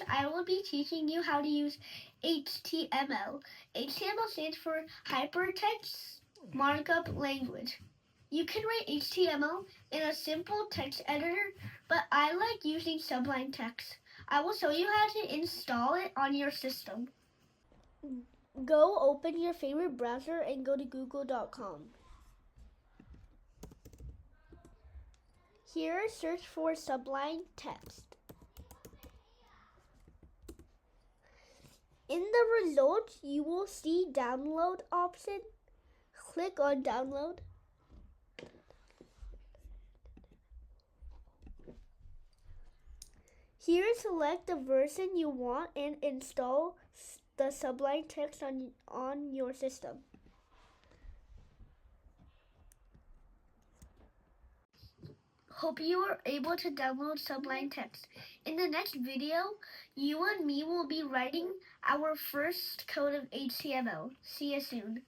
I will be teaching you how to use HTML. HTML stands for Hypertext Markup Language. You can write HTML in a simple text editor, but I like using Subline text. I will show you how to install it on your system. Go open your favorite browser and go to google.com. Here, search for Subline text. In the results, you will see download option. Click on download. Here, select the version you want and install the Subline text on your system. Hope you are able to download Subline text. In the next video, you and me will be writing our first code of HTML. See you soon.